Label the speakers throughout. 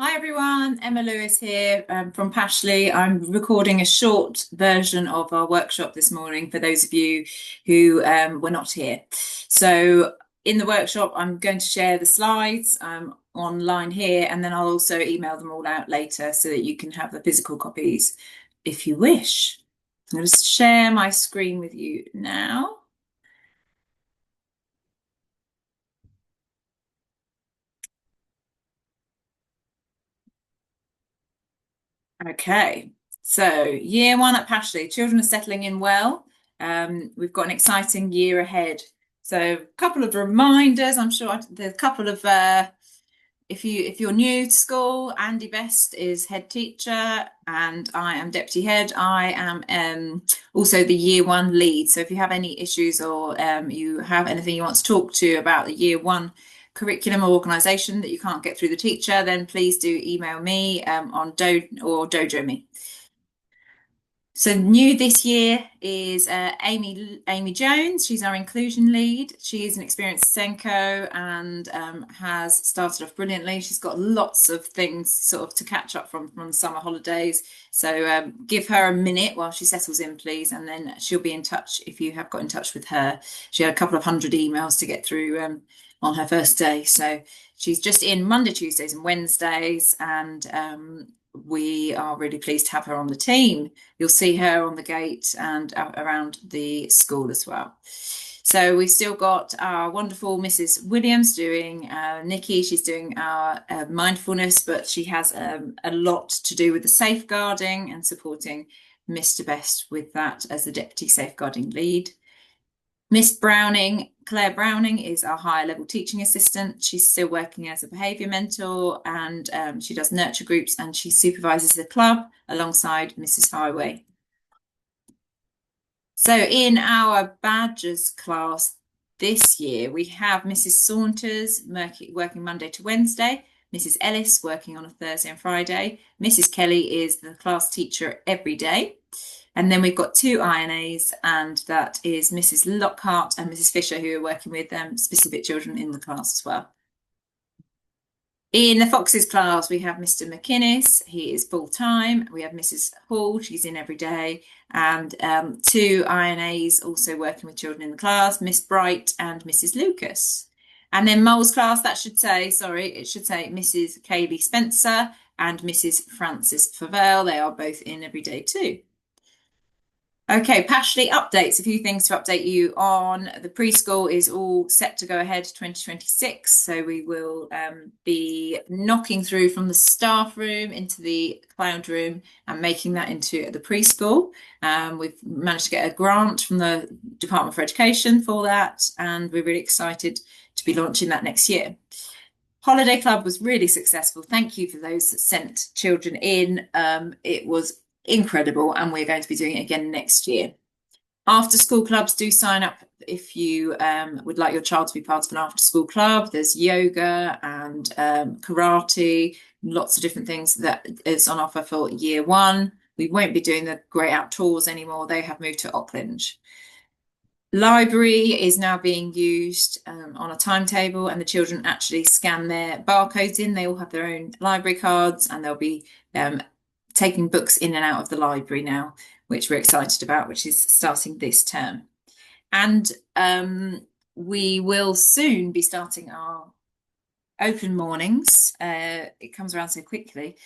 Speaker 1: Hi everyone, Emma Lewis here from Pashley. I'm recording a short version of our workshop this morning for those of you who were not here. So in the workshop, I'm going to share the slides online here, and then I'll also email them all out later so that you can have the physical copies if you wish. I'm going to share my screen with you now. Okay, so year one at Pashley, children are settling in well. We've got an exciting year ahead. So a couple of reminders. I'm sure there's a couple of if you're new to school, Andy Best is head teacher and I am deputy head. I am also the year one lead. So if you have any issues or you have anything you want to talk to about the year one curriculum or organisation that you can't get through the teacher, then please do email me on Dojo me. So new this year is Amy Jones. She's our inclusion lead. She is an experienced Senko and has started off brilliantly. She's got lots of things sort of to catch up from the summer holidays. So give her a minute while she settles in, please, and then she'll be in touch if you have got in touch with her. She had a couple of hundred emails to get through on her first day. So she's just in Monday, Tuesdays and Wednesdays, and we are really pleased to have her on the team. You'll see her on the gate and around the school as well. So we've still got our wonderful Mrs. Williams doing Nikki. She's doing our mindfulness, but she has a lot to do with the safeguarding and supporting Mr. Best with that as the deputy safeguarding lead. Miss Browning, Claire Browning, is our higher level teaching assistant. She's still working as a behaviour mentor and she does nurture groups and she supervises the club alongside Mrs. Highway. So in our Badgers class this year, we have Mrs. Saunders working Monday to Wednesday, Mrs. Ellis working on a Thursday and Friday. Mrs. Kelly is the class teacher every day. And then we've got two INAs, and that is Mrs. Lockhart and Mrs. Fisher, who are working with specific children in the class as well. In the Foxes class, we have Mr. McInnes. He is full-time. We have Mrs. Hall. She's in every day. And two INAs also working with children in the class, Miss Bright and Mrs. Lucas. And then Mole's class, it should say Mrs. Kaylee Spencer and Mrs. Frances Favell. They are both in every day too. Okay, Pashley updates. A few things to update you on. The preschool is all set to go ahead 2026. So we will be knocking through from the staff room into the cloud room and making that into the preschool. We've managed to get a grant from the Department for Education for that, and we're really excited to be launching that next year. Holiday Club was really successful. Thank you for those that sent children in. It was incredible, and we're going to be doing it again next year. After school clubs, do sign up if you would like your child to be part of an after school club. There's yoga and karate, lots of different things that is on offer for year one. We won't be doing the Great Outdoors anymore. They have moved to Auckland. Library is now being used on a timetable, and the children actually scan their barcodes in. They all have their own library cards, and they'll be taking books in and out of the library now, which we're excited about, which is starting this term. And we will soon be starting our open mornings. It comes around so quickly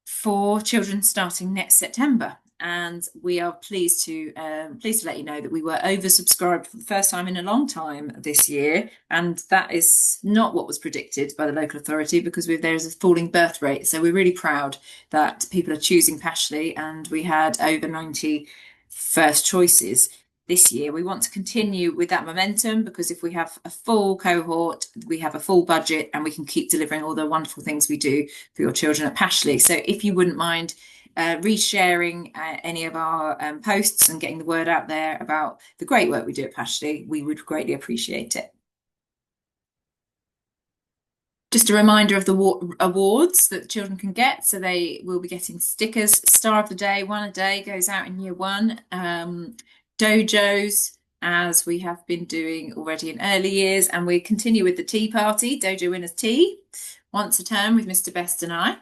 Speaker 1: for children starting next September. And we are pleased to let you know that we were oversubscribed for the first time in a long time this year, and that is not what was predicted by the local authority, because there's a falling birth rate. So we're really proud that people are choosing Pashley, and we had over 90 first choices this year. We want to continue with that momentum, because if we have a full cohort, we have a full budget, and we can keep delivering all the wonderful things we do for your children at Pashley. So if you wouldn't mind resharing any of our posts and getting the word out there about the great work we do at Pashley, we would greatly appreciate it. Just a reminder of the awards that the children can get. So they will be getting stickers. Star of the Day, one a day, goes out in year one. Dojos, as we have been doing already in early years, and we continue with the tea party, Dojo Winners Tea, once a term with Mr. Best and I.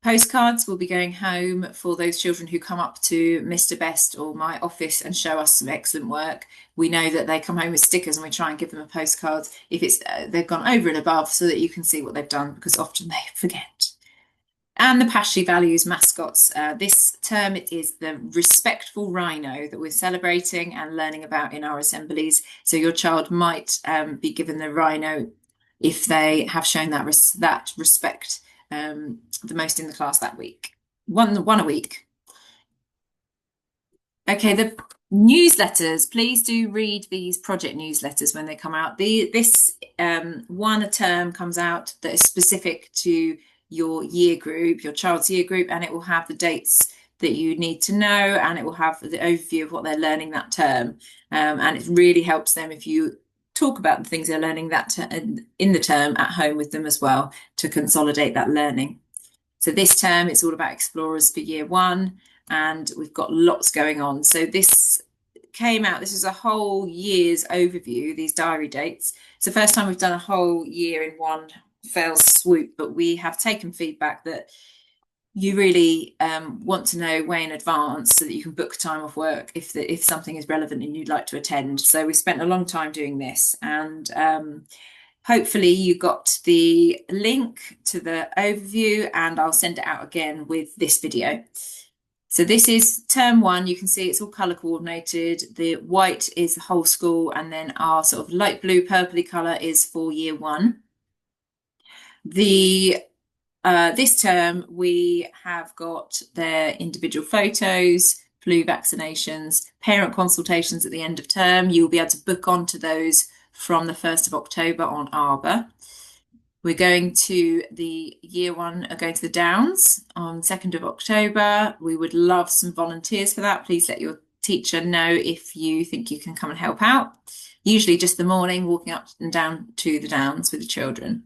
Speaker 1: Postcards will be going home for those children who come up to Mr. Best or my office and show us some excellent work. We know that they come home with stickers and we try and give them a postcard if it's they've gone over and above so that you can see what they've done, because often they forget. And the Pashley Values mascots. This term it is the respectful rhino that we're celebrating and learning about in our assemblies. So your child might be given the rhino if they have shown that respect the most in the class that week. One a week. Okay, the newsletters. Please do read these project newsletters when they come out. This one a term comes out that is specific to your year group, your child's year group, and it will have the dates that you need to know, and it will have the overview of what they're learning that term. And it really helps them if you talk about the things they're learning that in the term at home with them as well, to consolidate that learning. So this term it's all about explorers for year one, and we've got lots going on. So this came out, this is a whole year's overview, these diary dates. It's the first time we've done a whole year in one fell swoop, but we have taken feedback that you really want to know way in advance so that you can book time off work if something is relevant and you'd like to attend. So we spent a long time doing this, and hopefully you got the link to the overview, and I'll send it out again with this video. So this is term one. You can see it's all colour coordinated. The white is the whole school, and then our sort of light blue purpley colour is for year one. This term we have got their individual photos, flu vaccinations, parent consultations at the end of term. You'll be able to book onto those from the 1st of October on Arbor. We're going to the year one, are going to the Downs on 2nd of October. We would love some volunteers for that. Please let your teacher know if you think you can come and help out. Usually just the morning, walking up and down to the Downs with the children.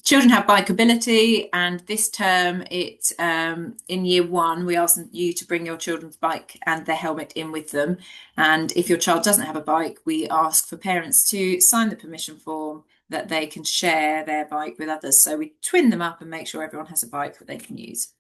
Speaker 1: Children have bikeability, and this term in year one we ask you to bring your children's bike and their helmet in with them, and if your child doesn't have a bike we ask for parents to sign the permission form that they can share their bike with others. So we twin them up and make sure everyone has a bike that they can use.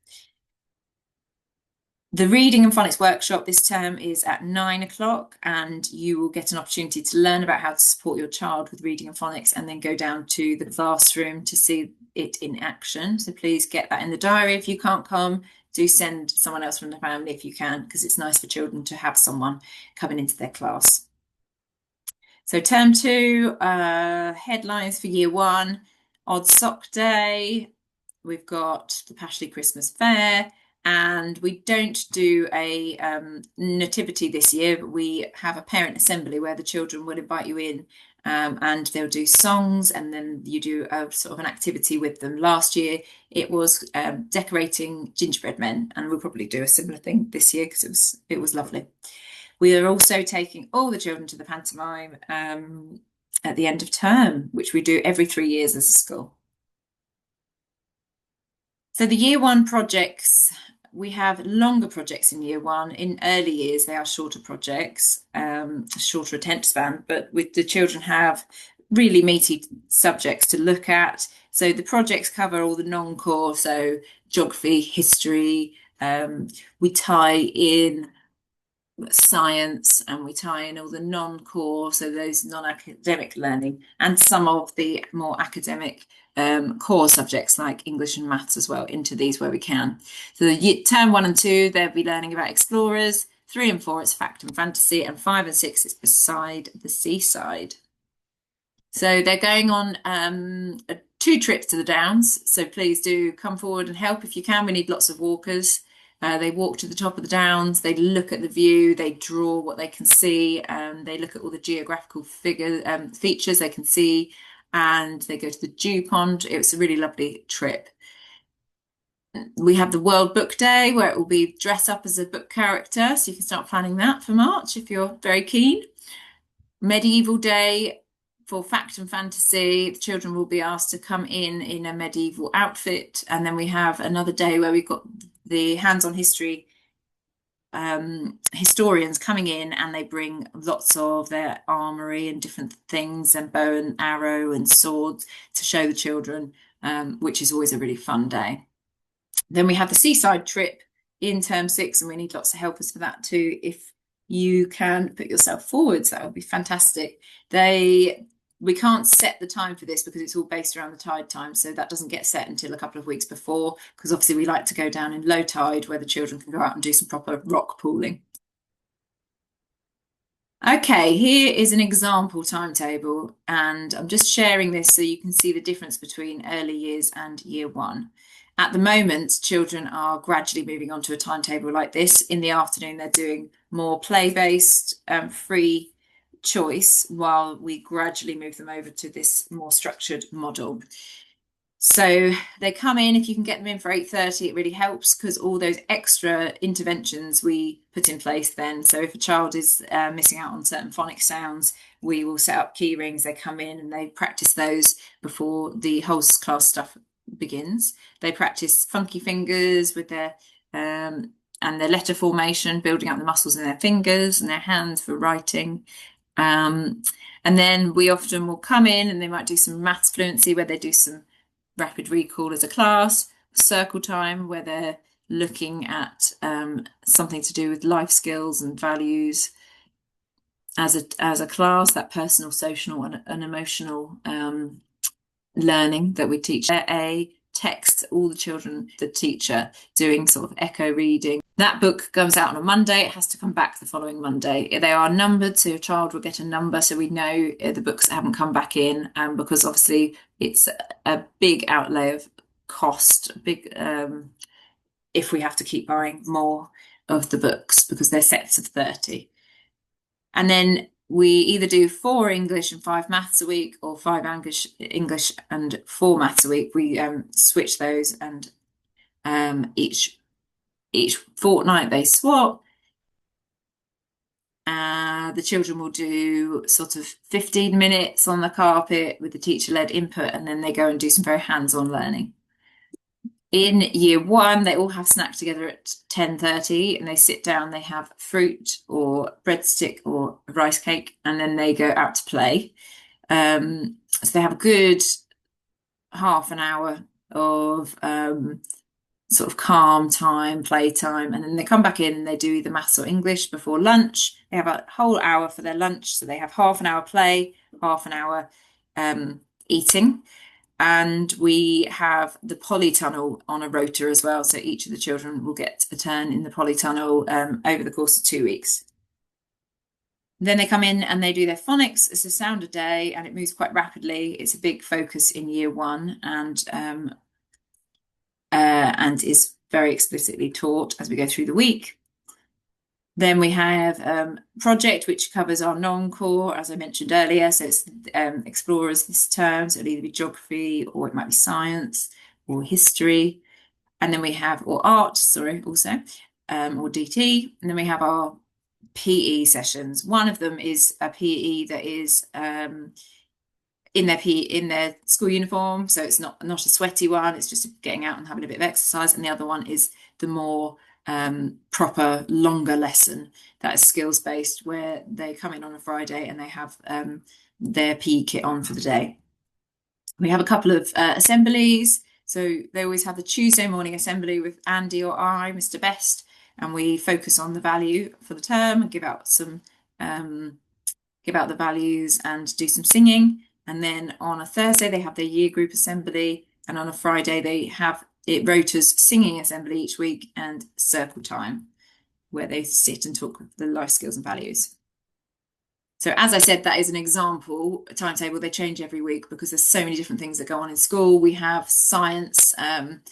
Speaker 1: The reading and phonics workshop this term is at 9 o'clock, and you will get an opportunity to learn about how to support your child with reading and phonics and then go down to the classroom to see it in action. So please get that in the diary. If you can't come, do send someone else from the family if you can, because it's nice for children to have someone coming into their class. So term two, headlines for year one, Odd Sock Day. We've got the Pashley Christmas Fair. And we don't do a nativity this year, but we have a parent assembly where the children will invite you in, and they'll do songs, and then you do a sort of an activity with them. Last year it was decorating gingerbread men, and we'll probably do a similar thing this year because it was lovely. We are also taking all the children to the pantomime at the end of term, which we do every 3 years as a school. So the year one projects, we have longer projects in year one. In early years, they are shorter projects, shorter attention span, but with the children have really meaty subjects to look at. So the projects cover all the non-core, so geography, history, we tie in science, and we tie in all the non-core, so those non-academic learning, and some of the more academic core subjects like English and maths as well into these where we can. So the term 1 and 2, they'll be learning about explorers. 3 and 4, it's fact and fantasy, and 5 and 6, it's beside the seaside. So they're going on 2 trips to the Downs, so please do come forward and help if you can. We need lots of walkers. They walk to the top of the Downs, they look at the view, they draw what they can see, and they look at all the geographical features they can see, and they go to the dew pond. It was a really lovely trip. We have the World Book Day, where it will be dress up as a book character, so you can start planning that for March if you're very keen. Medieval Day for fact and fantasy. The children will be asked to come in a medieval outfit, and then we have another day where we've got the hands-on history historians coming in, and they bring lots of their armory and different things and bow and arrow and swords to show the children which is always a really fun day. Then we have the seaside trip in term 6, and we need lots of helpers for that too. If you can put yourself forwards, that would be fantastic. We can't set the time for this because it's all based around the tide time, so that doesn't get set until a couple of weeks before, because obviously we like to go down in low tide where the children can go out and do some proper rock pooling. Okay, here is an example timetable, and I'm just sharing this so you can see the difference between early years and year 1. At the moment, children are gradually moving on to a timetable like this. In the afternoon, they're doing more play-based, free choice, while we gradually move them over to this more structured model. So they come in, if you can get them in for 8:30, it really helps, because all those extra interventions we put in place then. So if a child is missing out on certain phonic sounds, we will set up key rings. They come in and they practice those before the whole class stuff begins. They practice funky fingers with their and their letter formation, building up the muscles in their fingers and their hands for writing. And then we often will come in and they might do some maths fluency, where they do some rapid recall as a class, circle time, where they're looking at something to do with life skills and values as a class, that personal, social, and emotional learning that we teach. A text all the children, the teacher doing sort of echo reading. That book comes out on a Monday. It has to come back the following Monday. They are numbered, so a child will get a number, so we know the books haven't come back in, because obviously it's a big outlay of cost, if we have to keep buying more of the books, because they're sets of 30. And then we either do 4 English and 5 maths a week, or 5 English and 4 maths a week. We switch those, and each fortnight they swap. The children will do sort of 15 minutes on the carpet with the teacher-led input, and then they go and do some very hands-on learning. In year 1, they all have snack together at 10:30, and they sit down, they have fruit or breadstick or rice cake, and then they go out to play. So they have a good half an hour of sort of calm time, play time, and then they come back in and they do either maths or English before lunch. They have a whole hour for their lunch, so they have half an hour play, half an hour eating. And we have the polytunnel on a rota as well, so each of the children will get a turn in the polytunnel over the course of 2 weeks. Then they come in and they do their phonics. It's a sound a day, and it moves quite rapidly. It's a big focus in year 1, and is very explicitly taught as we go through the week. Then we have project, which covers our non-core, as I mentioned earlier. So it's explorers this term. So it'll either be geography, or it might be science, or history. And then we have, or art, sorry, also, or DT. And then we have our PE sessions. One of them is a PE that is in their school uniform, so it's not a sweaty one. It's just getting out and having a bit of exercise. And the other one is the more proper, longer lesson that is skills based, where they come in on a Friday and they have their PE kit on for the day. We have a couple of assemblies. So they always have the Tuesday morning assembly with Andy or I, Mr. Best, and we focus on the value for the term and give out the values and do some singing. And then on a Thursday, they have their year group assembly. And on a Friday, they have it rotas singing assembly each week and circle time, where they sit and talk the life skills and values. So as I said, that is an example timetable. They change every week because there's so many different things that go on in school. We have science on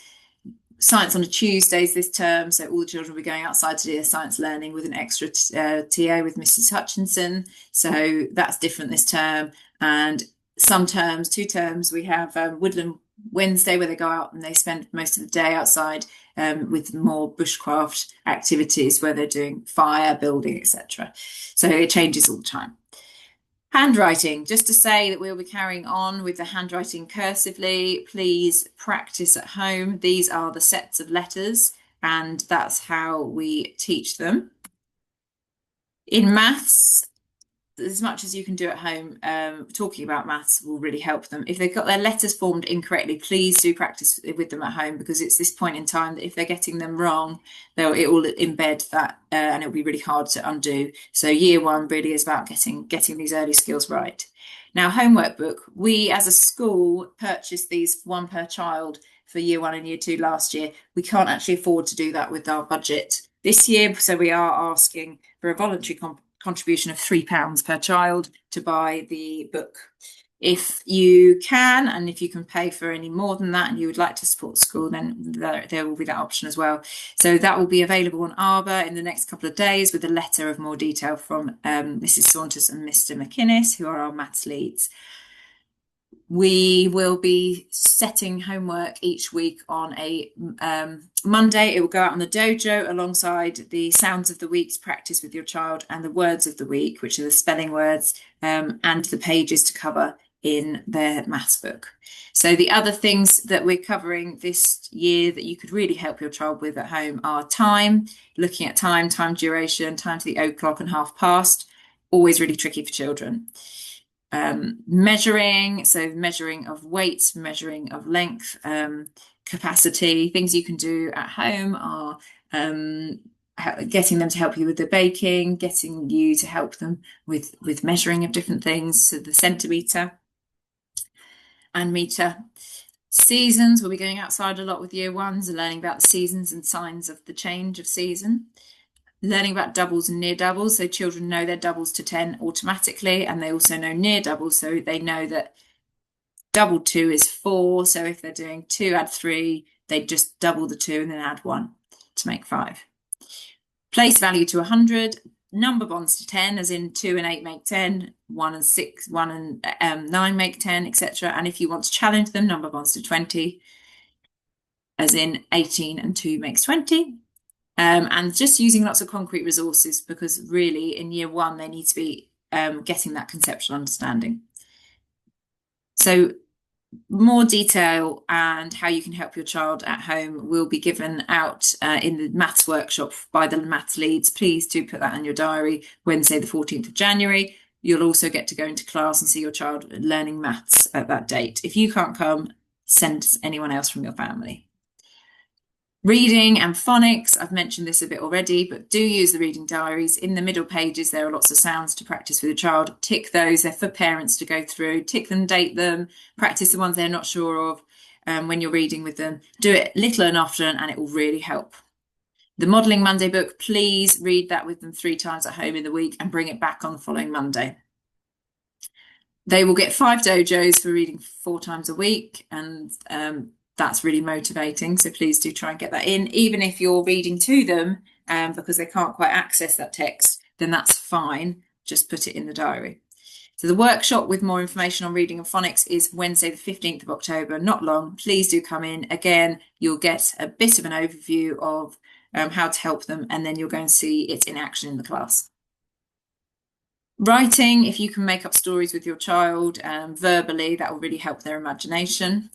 Speaker 1: a Tuesdays this term, so all the children will be going outside to do their science learning with an extra TA with Mrs. Hutchinson. So that's different this term. And some terms, 2 terms, we have Woodland Wednesday, where they go out and they spend most of the day outside with more bushcraft activities, where they're doing fire, building, etc. So it changes all the time. Handwriting, just to say that we'll be carrying on with the handwriting cursively. Please practice at home. These are the sets of letters, and that's how we teach them. In maths, as much as you can do at home, talking about maths will really help them. If they've got their letters formed incorrectly, please do practice with them at home, because it's this point in time that if they're getting them wrong, it will embed that, and it'll be really hard to undo. So year one really is about getting these early skills right. Now, homework book. We as a school purchased these one per child for year one and year two last year. We can't actually afford to do that with our budget this year, so we are asking for a voluntary contribution of £3 per child to buy the book. If you can, and if you can pay for any more than that and you would like to support school, then there will be that option as well. So that will be available on Arbor in the next couple of days with a letter of more detail from Mrs. Saunders and Mr. McInnes, who are our maths leads. We will be setting homework each week on a Monday. It will go out on the dojo alongside the sounds of the week to practice with your child, and the words of the week, which are the spelling words, and the pages to cover in their maths book. So the other things that we're covering this year that you could really help your child with at home are time, looking at time duration, time to the o'clock and half past, always really tricky for children. Measuring, so measuring of weight, measuring of length, capacity. Things you can do at home are getting them to help you with the baking, getting you to help them with measuring of different things, so the centimetre and metre. Seasons, we'll be going outside a lot with year ones and learning about the seasons and signs of the change of season. Learning about doubles and near doubles, so children know their doubles to 10 automatically, and they also know near doubles, so they know that double 2 is 4. So if they're doing 2 add 3, they just double the 2 and then add 1 to make 5. Place value to 100, number bonds to 10, as in 2 and 8 make 10, 1 and 6, 1 and 9 make 10, etc. And if you want to challenge them, number bonds to 20, as in 18 and 2 makes 20. And just using lots of concrete resources, because really in year one they need to be getting that conceptual understanding. So more detail and how you can help your child at home will be given out in the maths workshop by the maths leads. Please do put that in your diary, Wednesday the 14th of January. You'll also get to go into class and see your child learning maths at that date. If you can't come, send anyone else from your family. Reading and phonics, I've mentioned this a bit already, but do use the reading diaries. In the middle pages, there are lots of sounds to practice with a child. Tick those, they're for parents to go through. Tick them, date them, practice the ones they're not sure of when you're reading with them. Do it little and often, and it will really help. The Modelling Monday book, please read that with them 3 times at home in the week and bring it back on the following Monday. They will get 5 dojos for reading 4 times a week, and that's really motivating, so please do try and get that in. Even if you're reading to them because they can't quite access that text, then that's fine, just put it in the diary. So the workshop with more information on reading and phonics is Wednesday the 15th of October, not long. Please do come in. Again, you'll get a bit of an overview of how to help them, and then you're going to see it in action in the class. Writing, if you can make up stories with your child verbally, that will really help their imagination.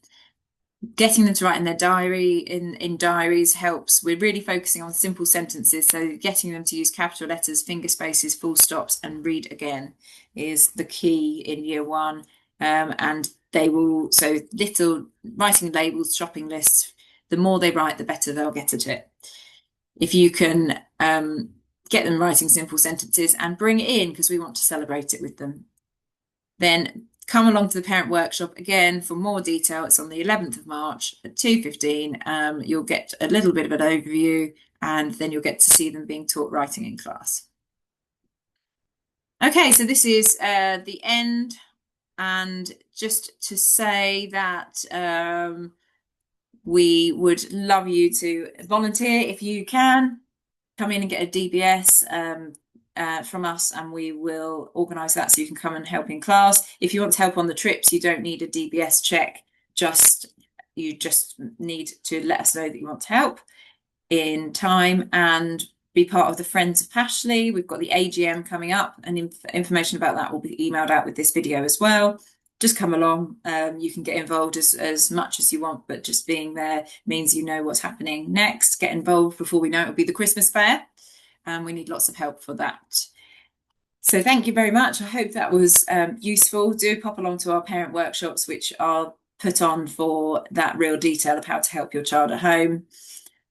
Speaker 1: Getting them to write in their diary, in diaries helps. We're really focusing on simple sentences, so getting them to use capital letters, finger spaces, full stops, and read again is the key in year one. And they will, so little writing labels, shopping lists, the more they write, the better they'll get at it. If you can get them writing simple sentences and bring it in, because we want to celebrate it with them, then come along to the parent workshop again for more detail. It's on the 11th of March at 2:15. You'll get a little bit of an overview, and then you'll get to see them being taught writing in class. Okay, so this is the end. And just to say that we would love you to volunteer if you can. Come in and get a DBS from us, and we will organise that so you can come and help in class. If you want to help on the trips, you don't need a DBS check. You just need to let us know that you want to help in time and be part of the Friends of Pashley. We've got the AGM coming up, and information about that will be emailed out with this video as well. Just come along. You can get involved as much as you want, but just being there means you know what's happening next. Get involved before we know it'll be the Christmas fair, and we need lots of help for that. So thank you very much. I hope that was useful. Do pop along to our parent workshops, which are put on for that real detail of how to help your child at home,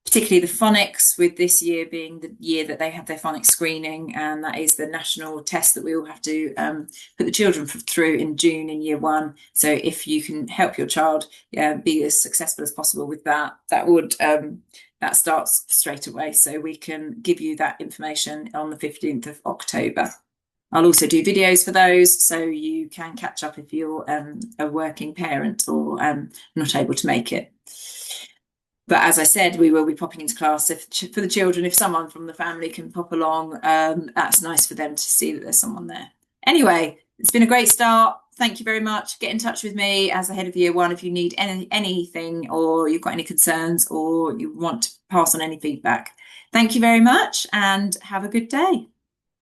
Speaker 1: particularly the phonics, with this year being the year that they have their phonics screening, and that is the national test that we all have to put the children through in June in year one. So if you can help your child be as successful as possible with that, that would that starts straight away. So we can give you that information on the 15th of October. I'll also do videos for those, so you can catch up if you're a working parent or not able to make it. But as I said, we will be popping into class for the children. If someone from the family can pop along, that's nice for them to see that there's someone there. Anyway, it's been a great start. Thank you very much. Get in touch with me as the head of year one if you need anything, or you've got any concerns, or you want to pass on any feedback. Thank you very much and have a good day.